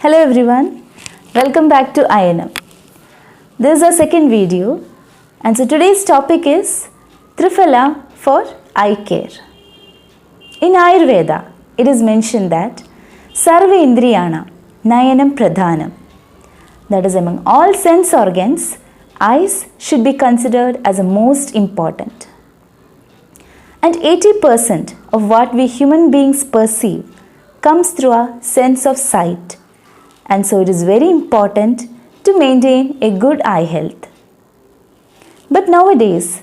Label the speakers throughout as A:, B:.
A: Hello everyone, welcome back to INM. This is our second video and so today's topic is Triphala for eye care. In Ayurveda, it is mentioned that Sarva Indriyana Nayanam Pradhanam. That is, among all sense organs, eyes should be considered as the most important. And 80% of what we human beings perceive comes through our sense of sight. And so it is very important to maintain a good eye health. But nowadays,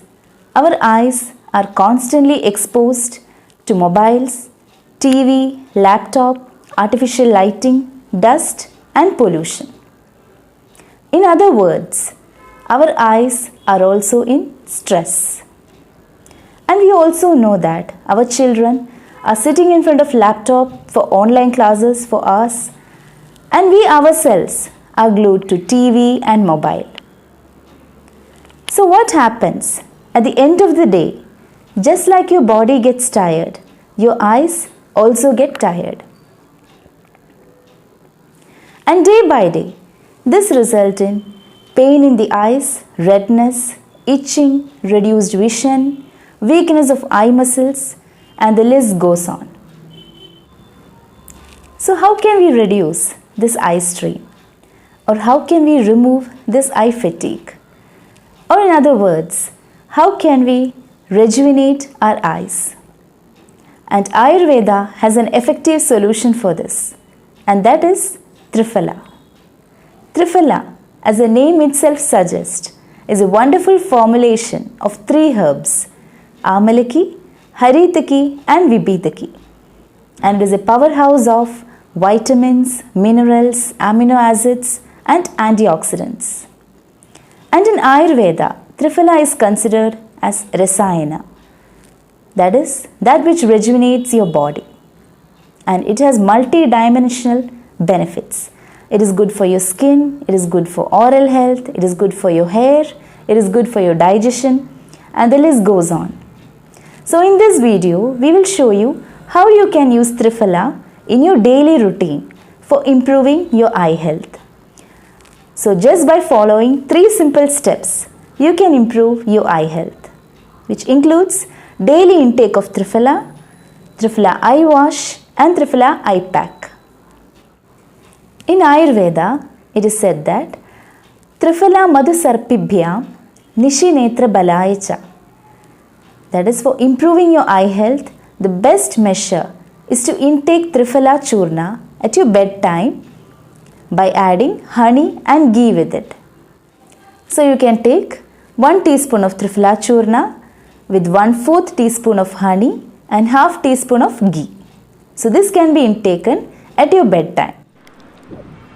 A: our eyes are constantly exposed to mobiles, TV, laptop, artificial lighting, dust and pollution. In other words, our eyes are also in stress. And we also know that our children are sitting in front of laptop for online classes for hours, and we ourselves are glued to TV and mobile. So what happens? At the end of the day, just like your body gets tired, your eyes also get tired. And day by day, this results in pain in the eyes, redness, itching, reduced vision, weakness of eye muscles, and the list goes on. So how can we reduce this eye strain? Or how can we remove this eye fatigue? Or in other words, how can we rejuvenate our eyes? And Ayurveda has an effective solution for this, and that is Triphala. Triphala, as the name itself suggests, is a wonderful formulation of 3 herbs, Amalaki, Haritaki and Vibhidaki, and it is a powerhouse of vitamins, minerals, amino acids and antioxidants. And in Ayurveda, Triphala is considered as Rasayana, that is, that which rejuvenates your body. And it has multi-dimensional benefits. It is good for your skin, it is good for oral health, it is good for your hair, it is good for your digestion, and the list goes on. So in this video, we will show you how you can use Triphala in your daily routine for improving your eye health. So just by following 3 simple steps, you can improve your eye health, which includes daily intake of Triphala, Triphala eye wash and Triphala eye pack. In Ayurveda, it is said that Triphala madhu sarpibhyam nishi netra balaya cha. That is, for improving your eye health, the best measure is to intake Triphala Churna at your bedtime by adding honey and ghee with it. So you can take 1 teaspoon of Triphala Churna with 1/4 teaspoon of honey and half teaspoon of ghee. So this can be intaken at your bedtime.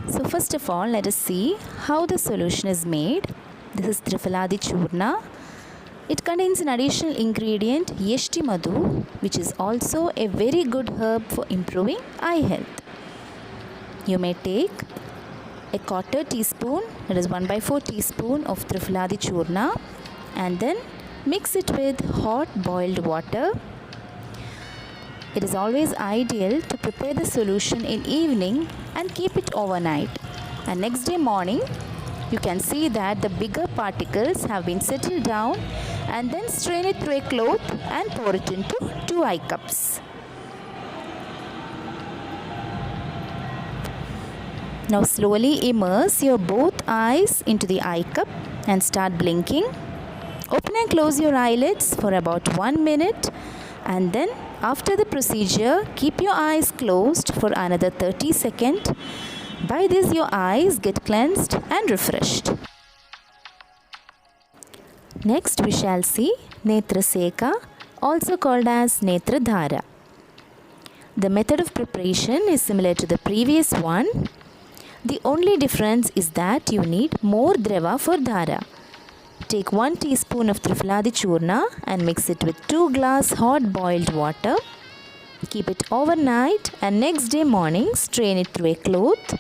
A: So first of all, let us see how the solution is made. This is Triphaladi Churna. It contains an additional ingredient, Yeshti Madhu, which is also a very good herb for improving eye health. You may take a 1/4 teaspoon, that is 1/4 teaspoon of Triphaladi Churna, and then mix it with hot boiled water. It is always ideal to prepare the solution in evening and keep it overnight. And next day morning, you can see that the bigger particles have been settled down, and then strain it through a cloth and pour it into 2 eye cups. Now slowly immerse your both eyes into the eye cup and start blinking. Open and close your eyelids for about 1 minute, and then after the procedure, keep your eyes closed for another 30 seconds. By this, your eyes get cleansed and refreshed. Next, we shall see Netra Seka, also called as Netra Dhara. The method of preparation is similar to the previous one. The only difference is that you need more drava for dhara. Take 1 teaspoon of Triphaladi Churna and mix it with 2 glass hot boiled water. Keep it overnight and next day morning strain it through a cloth.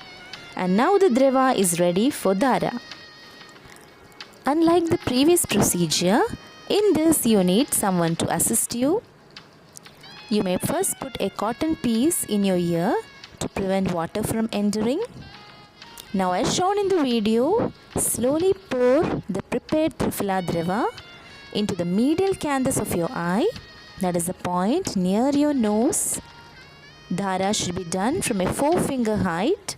A: And now the drava is ready for dhara. Unlike the previous procedure, in this you need someone to assist you. You may first put a cotton piece in your ear to prevent water from entering. Now, as shown in the video, slowly pour the prepared Triphala Drava into the medial canthus of your eye, that is the point near your nose. Dhara should be done from a 4-finger height,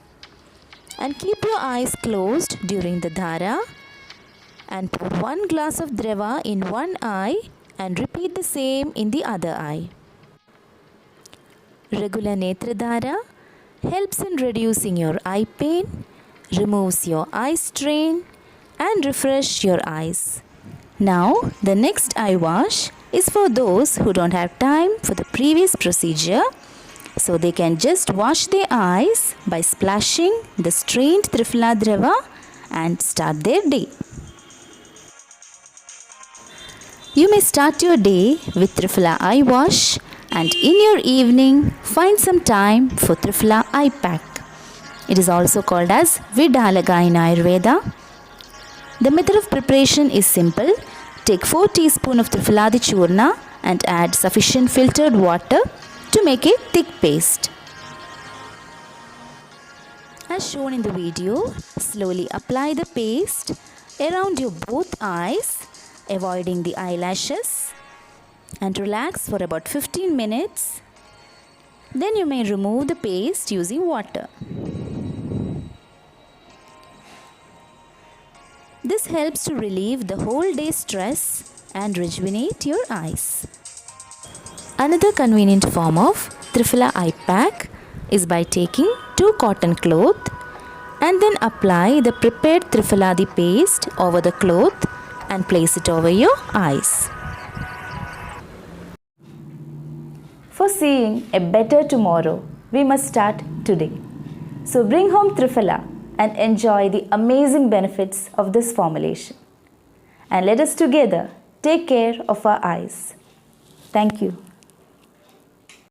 A: and keep your eyes closed during the dhara and pour 1 glass of Drava in one eye and repeat the same in the other eye. Regular Netra Dhara helps in reducing your eye pain, removes your eye strain and refresh your eyes. Now, the next eye wash is for those who don't have time for the previous procedure, so they can just wash their eyes by splashing the strained Triphala Drava and start their day. You may start your day with Triphala eye wash, and in your evening find some time for Triphala eye pack. It is also called as Vidalaga in Ayurveda. The method of preparation is simple. Take 4 teaspoons of Triphaladi Churna and add sufficient filtered water to make a thick paste. As shown in the video, slowly apply the paste around your both eyes, avoiding the eyelashes, and relax for about 15 minutes. Then you may remove the paste using water. This helps to relieve the whole day stress and rejuvenate your eyes. Another convenient form of Triphala eye pack is by taking 2 cotton cloth and then apply the prepared Triphaladi paste over the cloth and place it over your eyes. For seeing a better tomorrow, we must start today. So bring home Triphala and enjoy the amazing benefits of this formulation. And let us together take care of our eyes. Thank you.